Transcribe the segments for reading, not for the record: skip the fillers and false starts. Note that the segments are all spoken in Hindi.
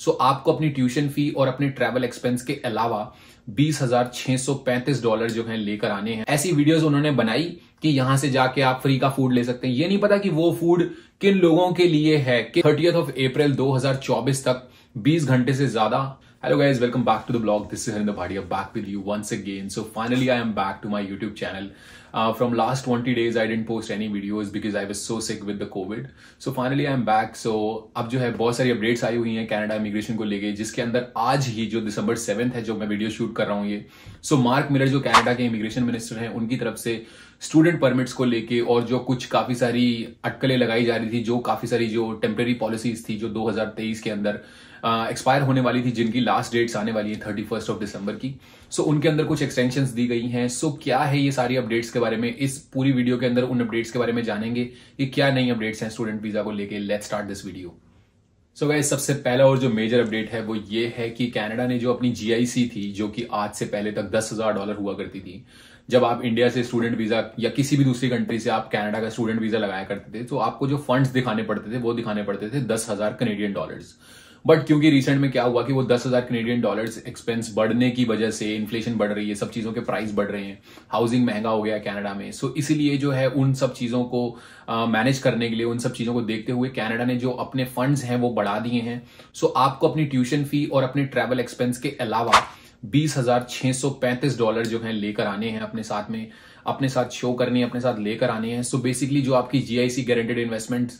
आपको अपनी ट्यूशन फी और अपने ट्रैवल एक्सपेंस के अलावा $20,635 जो है लेकर आने हैं। ऐसी वीडियोस उन्होंने बनाई कि यहां से जाके आप फ्री का फूड ले सकते हैं। ये नहीं पता कि वो फूड किन लोगों के लिए है कि 30th अप्रैल 2024 तक 20 घंटे से ज्यादा। Hello guys, welcome back to the blog. This is Harinder Bhatia back with you once again. So finally I am back to my YouTube channel. From last 20 days I didn't post any videos because I was so sick with the COVID. So finally I am back. So अब जो है बहुत सारी अपडेट्स आई हुई हैं कनाडा इमिग्रेशन को लेके, जिसके अंदर आज ही जो दिसंबर 7 है जो मैं वीडियो शूट कर रहा हूँ ये। सो मार्क मिलर जो कनाडा के इमिग्रेशन मिनिस्टर हैं, उनकी तरफ से स्टूडेंट परमिट्स को लेके और जो कुछ काफी सारी अटकलें लगाई जा रही थी, जो काफी सारी जो टेम्परेरी पॉलिसीज थी जो 2023 के अंदर एक्सपायर होने वाली थी, जिनकी लास्ट डेट्स आने वाली है 31 दिसंबर की। सो उनके अंदर कुछ एक्सटेंशंस दी गई हैं। सो क्या है ये सारी अपडेट्स के बारे में, इस पूरी वीडियो के अंदर उन अपडेट्स के बारे में जानेंगे कि क्या नई अपडेट्स हैं स्टूडेंट वीजा को लेके। Let's start this video. So guys, सबसे पहला और जो मेजर अपडेट है वो ये है कि कनाडा ने जो अपनी जीआईसी थी, जो कि आज से पहले तक $10,000 हुआ करती थी, जब आप इंडिया से स्टूडेंट वीजा या किसी भी दूसरी कंट्री से आप कनाडा का स्टूडेंट वीजा लगाया करते थे, तो आपको जो फंड्स दिखाने पड़ते थे वो दिखाने पड़ते थे $10,000 बट क्योंकि रिसेंट में क्या हुआ कि वो $10,000 एक्सपेंस बढ़ने की वजह से इन्फ्लेशन बढ़ रही है, सब चीजों के प्राइस बढ़ रहे हैं, हाउसिंग महंगा हो गया है कनाडा में। सो इसीलिए जो है उन सब चीजों को मैनेज करने के लिए, उन सब चीजों को देखते हुए कनाडा ने जो अपने फंड्स हैं वो बढ़ा दिए हैं। सो आपको अपनी ट्यूशन फी और अपने ट्रैवल एक्सपेंस के अलावा $20,635 जो है लेकर आने हैं अपने साथ में, अपने साथ शो करनी है, अपने साथ लेकर आने हैं। सो बेसिकली जो आपकी जीआईसी गारंटेड इन्वेस्टमेंट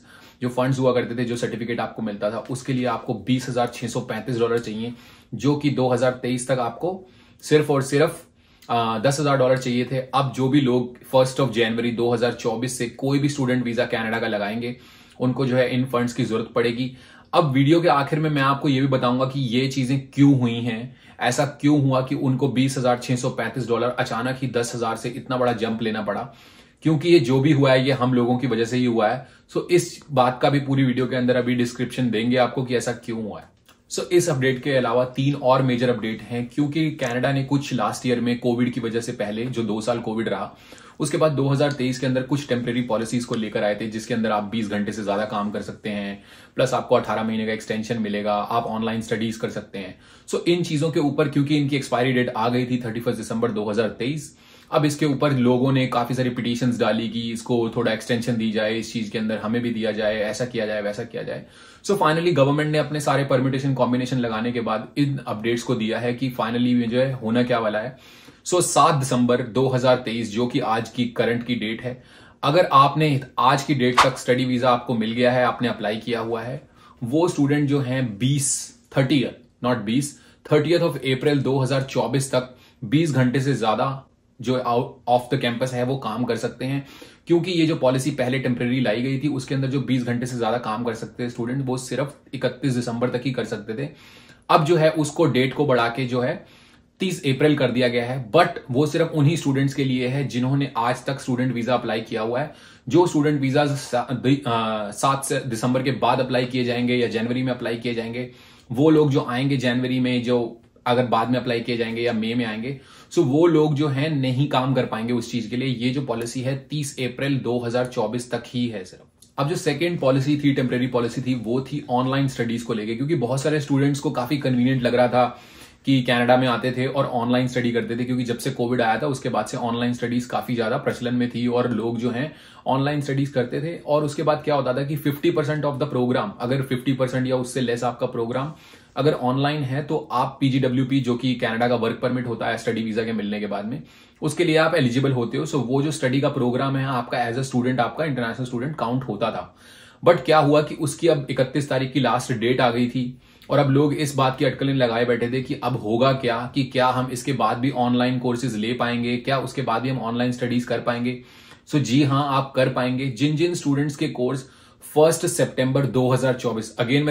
जो फंड्स हुआ करते थे, जो सर्टिफिकेट आपको मिलता था, उसके लिए आपको $20,635 चाहिए, जो कि 2023 तक आपको सिर्फ और सिर्फ $10,000 चाहिए थे। अब जो भी लोग 1 जनवरी 2024 से कोई भी स्टूडेंट वीजा कनाडा का लगाएंगे, उनको जो है इन फंड्स की जरूरत पड़ेगी। अब वीडियो के आखिर में मैं आपको ये भी बताऊंगा कि ये चीजें क्यों हुई हैं, ऐसा क्यों हुआ कि उनको $20,635 अचानक ही 10,000 से इतना बड़ा जंप लेना पड़ा, क्योंकि ये जो भी हुआ है ये हम लोगों की वजह से ही हुआ है। सो इस बात का भी पूरी वीडियो के अंदर अभी डिस्क्रिप्शन देंगे आपको कि ऐसा क्यों हुआ है। सो इस अपडेट के अलावा 3 और मेजर अपडेट हैं, क्योंकि कनाडा ने कुछ लास्ट ईयर में कोविड की वजह से पहले जो 2 साल कोविड रहा, उसके बाद 2023 के अंदर कुछ टेम्परेरी पॉलिसीज को लेकर आए थे, जिसके अंदर आप 20 घंटे से ज्यादा काम कर सकते हैं, प्लस आपको 18 महीने का एक्सटेंशन मिलेगा, आप ऑनलाइन स्टडीज कर सकते हैं। सो इन चीजों के ऊपर क्योंकि इनकी एक्सपायरी डेट आ गई थी 31 दिसंबर 2023, अब इसके ऊपर लोगों ने काफी सारी पिटीशंस डाली कि इसको थोड़ा एक्सटेंशन दी जाए, इस चीज के अंदर हमें भी दिया जाए, ऐसा किया जाए, वैसा किया जाए। सो फाइनली गवर्नमेंट ने अपने सारे परमिटेशन कॉम्बिनेशन लगाने के बाद इन अपडेट्स को दिया है कि फाइनली जो है होना क्या वाला है। सो 7 दिसंबर 2023 जो कि आज की करंट की डेट है, अगर आपने आज की डेट तक स्टडी वीजा आपको मिल गया है, आपने अप्लाई किया हुआ है, वो स्टूडेंट जो है 30th अप्रैल 2024 तक 20 घंटे से ज्यादा जो ऑफ द कैंपस है वो काम कर सकते हैं। क्योंकि ये जो पॉलिसी पहले टेम्परेरी लाई गई थी, उसके अंदर जो 20 घंटे से ज्यादा काम कर सकते हैं स्टूडेंट, वो सिर्फ 31 दिसंबर तक ही कर सकते थे। अब जो है उसको डेट को बढ़ा के जो है 30 अप्रैल कर दिया गया है, बट वो सिर्फ उन्हीं स्टूडेंट्स के लिए है जिन्होंने आज तक स्टूडेंट वीजा अप्लाई किया हुआ है। जो स्टूडेंट वीजा 7 दिसंबर के बाद अप्लाई किए जाएंगे या जनवरी में अप्लाई किए जाएंगे, वो लोग जो आएंगे जनवरी में, जो अगर बाद में अप्लाई किए जाएंगे या मई में आएंगे, सो वो लोग जो है नहीं काम कर पाएंगे उस चीज के लिए। ये जो पॉलिसी है 30 अप्रैल 2024 तक ही है सिर्फ। अब जो सेकेंड पॉलिसी थी, टेम्परेरी पॉलिसी थी, वो थी ऑनलाइन स्टडीज को लेके, क्योंकि बहुत सारे स्टूडेंट्स को काफी कन्वीनियंट लग रहा था कि कनाडा में आते थे और ऑनलाइन स्टडी करते थे, क्योंकि जब से कोविड आया था उसके बाद से ऑनलाइन स्टडीज काफी ज्यादा प्रचलन में थी और लोग जो हैं ऑनलाइन स्टडीज करते थे। और उसके बाद क्या होता था कि 50% ऑफ द प्रोग्राम, अगर 50% या उससे लेस आपका प्रोग्राम अगर ऑनलाइन है, तो आप PGWP जो कि कनाडा का वर्क परमिट होता है स्टडी वीजा के मिलने के बाद में, उसके लिए आप एलिजिबल होते हो। सो वो जो स्टडी का प्रोग्राम है आपका एज अ स्टूडेंट, आपका इंटरनेशनल स्टूडेंट काउंट होता था। बट क्या हुआ कि उसकी अब 31 तारीख की लास्ट डेट आ गई थी और अब लोग इस बात की अटकलें लगाए बैठे थे कि अब होगा क्या, कि क्या हम इसके बाद भी ऑनलाइन कोर्सेज ले पाएंगे, क्या उसके बाद भी हम ऑनलाइन स्टडीज कर पाएंगे। सो जी हाँ, आप कर पाएंगे। जिन जिन स्टूडेंट्स के कोर्स 1 सितंबर 2024, अगेन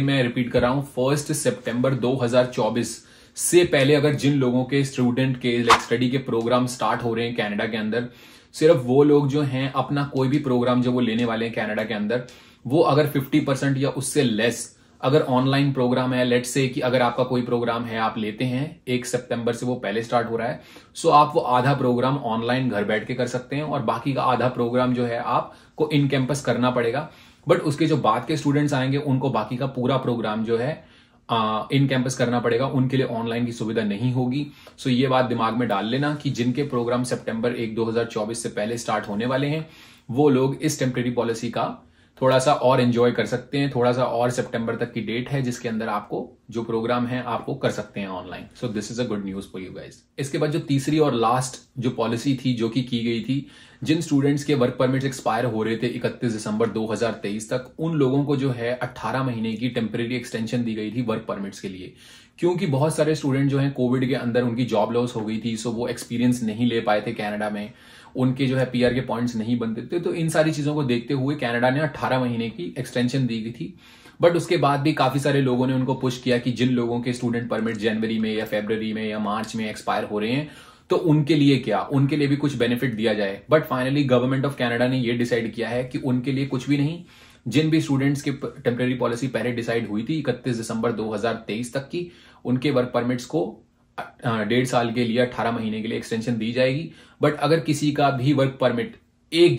मैं रिपीट कर रहा हूं, 1 सितंबर 2024 से पहले अगर जिन लोगों के स्टूडेंट के स्टडी के प्रोग्राम स्टार्ट हो रहे हैं कनाडा के अंदर, सिर्फ वो लोग जो हैं अपना कोई भी प्रोग्राम जो वो लेने वाले हैं कनाडा के अंदर, वो अगर 50% या उससे लेस अगर ऑनलाइन प्रोग्राम है, लेट्स से कि अगर आपका कोई प्रोग्राम है आप लेते हैं 1 सितंबर से वो पहले स्टार्ट हो रहा है, सो आप वो आधा प्रोग्राम ऑनलाइन घर बैठ के कर सकते हैं और बाकी का आधा प्रोग्राम जो है आपको इन कैंपस करना पड़ेगा। बट उसके जो बाद के स्टूडेंट्स आएंगे उनको बाकी का पूरा प्रोग्राम जो है इन कैंपस करना पड़ेगा, उनके लिए ऑनलाइन की सुविधा नहीं होगी। सो ये बात दिमाग में डाल लेना कि जिनके प्रोग्राम सितंबर 1, 2024 से पहले स्टार्ट होने वाले हैं वो लोग इस टेम्परेरी पॉलिसी का थोड़ा सा और एंजॉय कर सकते हैं। थोड़ा सा और सितंबर तक की डेट है जिसके अंदर आपको जो प्रोग्राम है आपको कर सकते हैं online. So this is a good news for you guys. इसके बाद जो तीसरी और लास्ट जो पॉलिसी थी जो कि की गई थी, जिन स्टूडेंट्स के वर्क परमिट्स एक्सपायर हो रहे थे 31 दिसंबर 2023 तक, उन लोगों को जो है 18 महीने की टेम्परेरी एक्सटेंशन दी गई थी वर्क परमिट्स के लिए। क्योंकि बहुत सारे स्टूडेंट जो हैं कोविड के अंदर उनकी जॉब लॉस हो गई थी, सो वो एक्सपीरियंस नहीं ले पाए थे कनाडा में, उनके जो है पीआर के पॉइंट्स नहीं बनते थे। तो इन सारी चीजों को देखते हुए कनाडा ने 18 महीने की एक्सटेंशन दी गई थी। बट उसके बाद भी काफी सारे लोगों ने उनको पुश किया कि जिन लोगों के स्टूडेंट परमिट जनवरी में या फरवरी में या मार्च में एक्सपायर हो रहे हैं तो उनके लिए क्या, उनके लिए भी कुछ बेनिफिट दिया जाए। But finally government of Canada ने यह डिसाइड किया है कि उनके लिए कुछ भी नहीं। जिन भी स्टूडेंट्स की टेम्परेरी पॉलिसी पहले डिसाइड हुई थी 31 दिसंबर 2023 तक की, उनके वर्क परमिट्स को 1.5 साल के लिए 18 महीने के लिए एक्सटेंशन दी जाएगी। बट अगर किसी का भी वर्क परमिट 1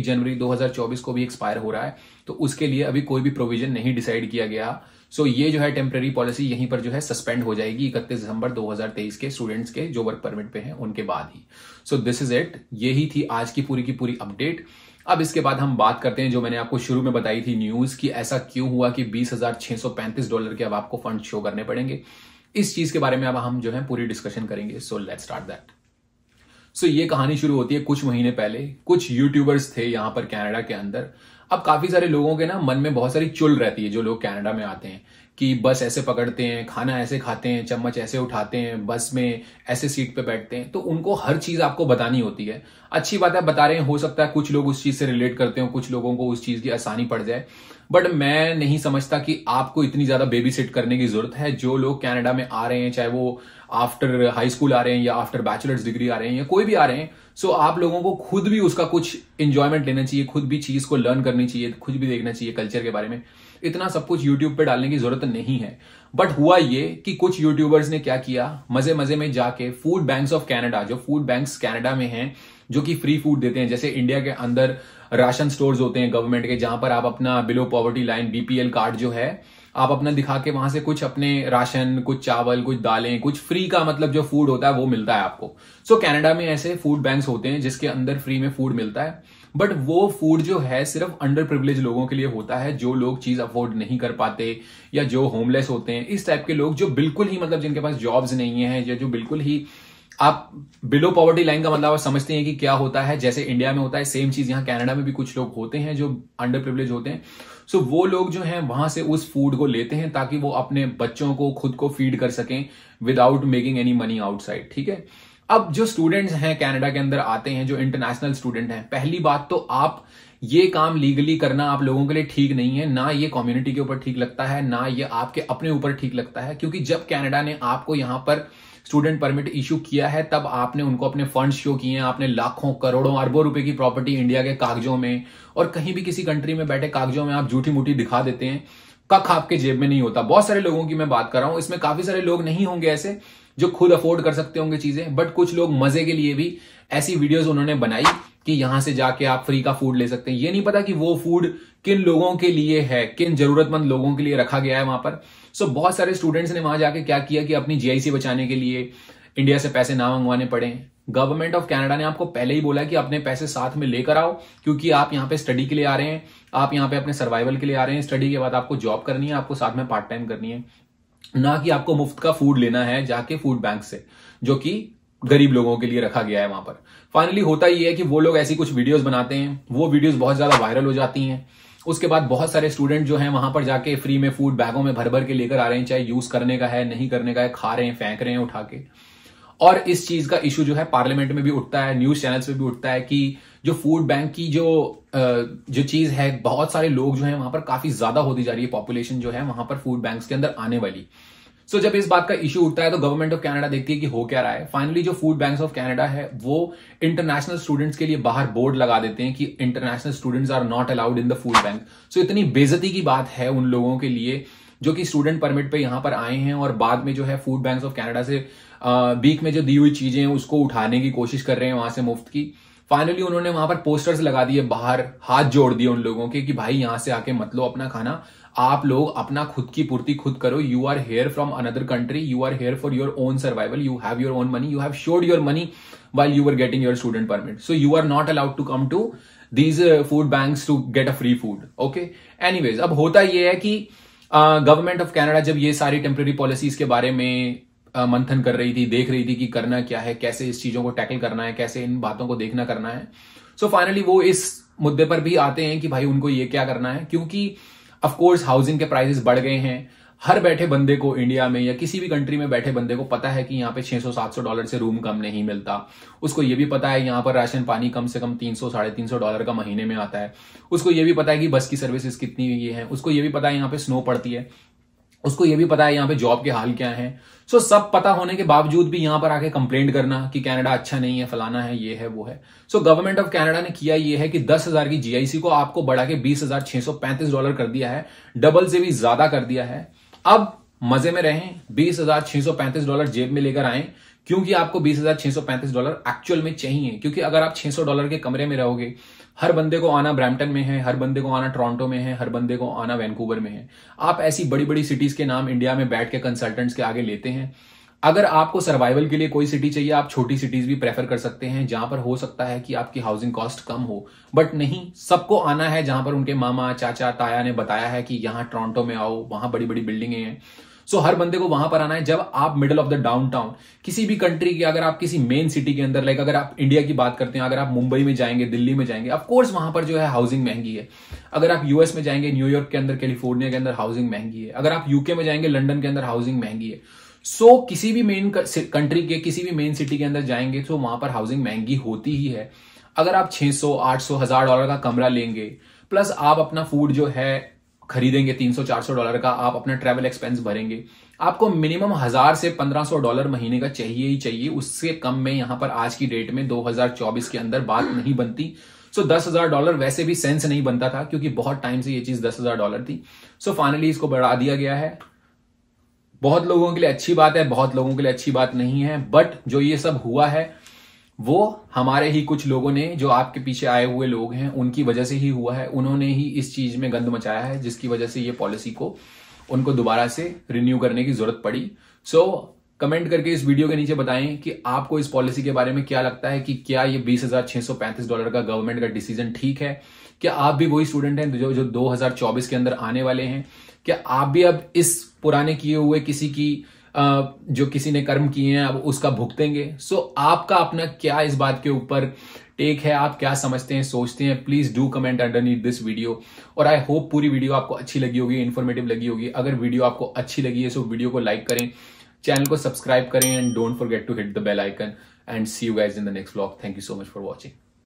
जनवरी 2024 को भी एक्सपायर हो रहा है तो उसके लिए अभी कोई भी प्रोविजन नहीं डिसाइड किया गया। सो ये जो है टेम्परेरी पॉलिसी यहीं पर जो है सस्पेंड हो जाएगी 31 दिसंबर 2023 के स्टूडेंट्स के जो वर्क परमिट पे हैं उनके बाद ही। सो दिस इज इट, यही थी आज की पूरी अपडेट। अब इसके बाद हम बात करते हैं जो मैंने आपको शुरू में बताई थी न्यूज कि ऐसा क्यों हुआ कि $20,635 के अब आपको फंड शो करने पड़ेंगे। इस चीज के बारे में अब हम जो है पूरी डिस्कशन करेंगे। So let's start that. So ये कहानी शुरू होती है कुछ महीने पहले। कुछ यूट्यूबर्स थे यहां पर कनाडा के अंदर। अब काफी सारे लोगों के ना मन में बहुत सारी चुल रहती है जो लोग कनाडा में आते हैं कि बस ऐसे पकड़ते हैं, खाना ऐसे खाते हैं, चम्मच ऐसे उठाते हैं, बस में ऐसे सीट पे बैठते हैं। तो उनको हर चीज आपको बतानी होती है। अच्छी बात है बता रहे हैं, हो सकता है कुछ लोग उस चीज से रिलेट करते हो, कुछ लोगों को उस चीज की आसानी पड़ जाए। बट मैं नहीं समझता कि आपको इतनी ज्यादा बेबी सिट करने की जरूरत है। जो लोग कनाडा में आ रहे हैं, चाहे वो आफ्टर हाई स्कूल आ रहे हैं या आफ्टर बैचलर्स डिग्री आ रहे हैं या कोई भी आ रहे हैं, सो आप लोगों को खुद भी उसका कुछ एंजॉयमेंट लेना चाहिए, खुद भी चीज को लर्न करनी चाहिए, खुद भी देखना चाहिए कल्चर के बारे में। इतना सब कुछ यूट्यूब पे डालने की जरूरत नहीं है। बट हुआ ये कि कुछ यूट्यूबर्स ने क्या किया, मजे मजे में जाके फूड बैंक्स ऑफ कनाडा, जो फूड बैंक्स कनाडा में हैं जो कि फ्री फूड देते हैं, जैसे इंडिया के अंदर राशन स्टोर्स होते हैं गवर्नमेंट के, जहां पर आप अपना below poverty line BPL card जो है आप अपना दिखा के वहां से कुछ अपने राशन, कुछ चावल, कुछ दालें, कुछ फ्री का मतलब जो फूड होता है वो मिलता है आपको। सो कनाडा में ऐसे फूड बैंक्स होते हैं जिसके अंदर फ्री में फूड मिलता है। बट वो फूड जो है सिर्फ अंडर प्रिविलेज लोगों के लिए होता है, जो लोग चीज अफोर्ड नहीं कर पाते या जो होमलेस होते हैं, इस टाइप के लोग जो बिल्कुल ही मतलब जिनके पास जॉब्स नहीं है या जो बिल्कुल ही, आप बिलो पॉवर्टी लाइन का मतलब आप समझते हैं कि क्या होता है। जैसे इंडिया में होता है सेम चीज यहाँ कनाडा में भी कुछ लोग होते हैं जो अंडर प्रिविलेज होते हैं। सो वो लोग जो हैं वहां से उस फूड को लेते हैं ताकि वो अपने बच्चों को खुद को फीड कर सकें without making any money outside. ठीक है। अब जो स्टूडेंट्स हैं कनाडा के अंदर आते हैं, जो इंटरनेशनल स्टूडेंट हैं, पहली बात तो आप ये काम लीगली करना आप लोगों के लिए ठीक नहीं है। ना ये कम्युनिटी के ऊपर ठीक लगता है, ना ये आपके अपने ऊपर ठीक लगता है। क्योंकि जब कनाडा ने आपको यहां पर स्टूडेंट परमिट इश्यू किया है तब आपने उनको अपने फंड्स शो किए हैं। आपने लाखों, करोड़ों, अरबों रुपए की प्रॉपर्टी इंडिया के कागजों में और कहीं भी किसी कंट्री में बैठे कागजों में आप झूठी मूठी दिखा देते हैं। कख आपके जेब में नहीं होता। बहुत सारे लोगों की मैं बात कर रहा हूं, इसमें काफी सारे लोग नहीं होंगे ऐसे जो खुद अफोर्ड कर सकते होंगे चीजें, बट कुछ लोग मजे के लिए भी ऐसी वीडियोस उन्होंने बनाई कि यहां से जाके आप फ्री का फूड ले सकते हैं। ये नहीं पता कि वो फूड किन लोगों के लिए है, किन जरूरतमंद लोगों के लिए रखा गया है वहां पर। सो बहुत सारे स्टूडेंट्स ने वहां जाके क्या किया कि अपनी जीआईसी बचाने के लिए इंडिया से पैसे ना मंगवाने पड़े। गवर्नमेंट ऑफ कनाडा ने आपको पहले ही बोला कि अपने पैसे साथ में लेकर आओ, क्योंकि आप यहाँ पे स्टडी के लिए आ रहे हैं, आप यहाँ पे अपने सर्वाइवल के लिए आ रहे हैं। स्टडी के बाद आपको जॉब करनी है, आपको साथ में पार्ट टाइम करनी है, ना कि आपको मुफ्त का फूड लेना है जाके फूड बैंक से, जो कि गरीब लोगों के लिए रखा गया है वहां पर। फाइनली होता ही है कि वो लोग ऐसी कुछ वीडियोस बनाते हैं, वो वीडियोस बहुत ज्यादा वायरल हो जाती हैं। उसके बाद बहुत सारे स्टूडेंट जो हैं वहां पर जाके फ्री में फूड बैगों में भर भर के लेकर आ रहे हैं, चाहे यूज करने का है, नहीं करने का है, खा रहे हैं, फेंक रहे हैं उठा के। और इस चीज का इशू जो है पार्लियामेंट में भी उठता है, न्यूज चैनल्स में भी उठता है कि जो फूड बैंक की जो चीज है, बहुत सारे लोग जो है वहां पर काफी ज्यादा होती जा रही है पॉपुलेशन जो है वहां पर फूड बैंक्स के अंदर आने वाली। सो जब इस बात का इशू उठता है तो गवर्नमेंट ऑफ कनाडा देखती है कि हो क्या रहा है। फाइनली जो फूड बैंक्स ऑफ कनाडा है वो इंटरनेशनल स्टूडेंट्स के लिए बाहर बोर्ड लगा देते हैं कि international students are not allowed in the food bank. So इतनी बेइज्जती की बात है उन लोगों के लिए जो कि स्टूडेंट परमिट पे यहां पर आए हैं और बाद में जो है फूड बैंक्स ऑफ कनाडा से बीच में जो दी हुई चीजें हैं उसको उठाने की कोशिश कर रहे हैं वहां से मुफ्त की। फाइनली उन्होंने वहां पर पोस्टर्स लगा दिए बाहर, हाथ जोड़ दिए उन लोगों के कि भाई यहां से आके मत लो अपना खाना, आप लोग अपना खुद की पूर्ति खुद करो। You are here from another country, you are here for your own survival, you have your own money, you have showed your money while you were getting your student permit, so you are not allowed to come to these food banks to get a free food. Okay, anyways, अब होता ये है कि गवर्नमेंट ऑफ कनाडा जब ये सारी टेम्पररी पॉलिसीज के बारे में मंथन कर रही थी, देख रही थी कि करना क्या है, कैसे इस चीजों को टैकल करना है, कैसे इन बातों को देखना करना है, सो फाइनली वो इस मुद्दे पर भी आते हैं कि भाई उनको ये क्या करना है, क्योंकि ऑफ कोर्स हाउसिंग के प्राइसेस बढ़ गए हैं। हर बैठे बंदे को इंडिया में या किसी भी कंट्री में बैठे बंदे को पता है कि यहाँ पे $600-700 से रूम कम नहीं मिलता। उसको ये भी पता है यहाँ पर राशन पानी कम से कम $300-350 का महीने में आता है। उसको ये भी पता है कि बस की सर्विसेज कितनी ये है। उसको ये भी पता है यहाँ पे स्नो पड़ती है। उसको ये भी पता है यहाँ पे जॉब के हाल क्या है। सो सब पता होने के बावजूद भी यहाँ पर आके कंप्लेंट करना कि कनाडा अच्छा नहीं है, फलाना है, ये है, वो है। सो गवर्नमेंट ऑफ कनाडा ने किया ये है कि 10,000 की जीआईसी को आपको बढ़ा के $20,635 कर दिया है, डबल से भी ज्यादा कर दिया है। अब मजे में रहें, $20,635 जेब में लेकर आए, क्योंकि आपको $20,635 एक्चुअल में चाहिए। क्योंकि अगर आप $600 के कमरे में रहोगे, हर बंदे को आना ब्रैम्पटन में है, हर बंदे को आना टोरंटो में है, हर बंदे को आना वैंकूवर में है। आप ऐसी बड़ी बड़ी सिटीज के नाम इंडिया में बैठ के कंसल्टेंट्स के आगे लेते हैं। अगर आपको सर्वाइवल के लिए कोई सिटी चाहिए, आप छोटी सिटीज भी प्रेफर कर सकते हैं जहां पर हो सकता है कि आपकी हाउसिंग कॉस्ट कम हो। बट नहीं, सबको आना है जहां पर उनके मामा चाचा ताया ने बताया है कि यहां टोरंटो में आओ, वहां बड़ी बड़ी बिल्डिंगें हैं। सो हर बंदे को वहां पर आना है। जब आप मिडिल ऑफ द डाउनटाउन किसी भी कंट्री के, अगर आप किसी मेन सिटी के अंदर, लाइक अगर आप इंडिया की बात करते हैं, अगर आप मुंबई में जाएंगे, दिल्ली में जाएंगे, ऑफ कोर्स वहां पर जो है हाउसिंग महंगी है। अगर आप यूएस में जाएंगे, न्यूयॉर्क के अंदर, कैलिफोर्निया के अंदर हाउसिंग महंगी है। अगर आप यूके में जाएंगे, लंदन के अंदर हाउसिंग महंगी है। सो किसी भी मेन कंट्री के किसी भी मेन सिटी के अंदर जाएंगे तो वहां पर हाउसिंग महंगी होती ही है। अगर आप $600, $800, $1,000 का कमरा लेंगे, प्लस आप अपना फूड जो है खरीदेंगे $300-400 का, आप अपना ट्रैवल एक्सपेंस भरेंगे, आपको मिनिमम $1,000 से $1,500 महीने का चाहिए ही चाहिए। उससे कम में यहां पर आज की डेट में 2024 के अंदर बात नहीं बनती। सो $10,000 वैसे भी सेंस नहीं बनता था, क्योंकि बहुत टाइम से ये चीज $10,000 थी। सो फाइनली इसको बढ़ा दिया गया है। बहुत लोगों के लिए अच्छी बात है, बहुत लोगों के लिए अच्छी बात नहीं है। बट जो ये सब हुआ है वो हमारे ही कुछ लोगों ने, जो आपके पीछे आए हुए लोग हैं, उनकी वजह से ही हुआ है। उन्होंने ही इस चीज में गंद मचाया है, जिसकी वजह से ये पॉलिसी को उनको दोबारा से रिन्यू करने की जरूरत पड़ी। सो कमेंट करके इस वीडियो के नीचे बताएं कि आपको इस पॉलिसी के बारे में क्या लगता है, कि क्या ये $20,635 का गवर्नमेंट का डिसीजन ठीक है। क्या आप भी वही स्टूडेंट हैं जो 2024 के अंदर आने वाले हैं? क्या आप भी अब इस पुराने किए हुए किसी की जो किसी ने कर्म किए हैं अब उसका भुगतेंगे? सो आपका अपना क्या इस बात के ऊपर टेक है, आप क्या समझते हैं, सोचते हैं? Please do comment underneath this video. और आई होप पूरी वीडियो आपको अच्छी लगी होगी, इन्फॉर्मेटिव लगी होगी। अगर वीडियो आपको अच्छी लगी है सो वीडियो को लाइक करें, चैनल को सब्सक्राइब करें, and don't forget to hit the bell icon, and see you guys in the next vlog. Thank you so much for watching.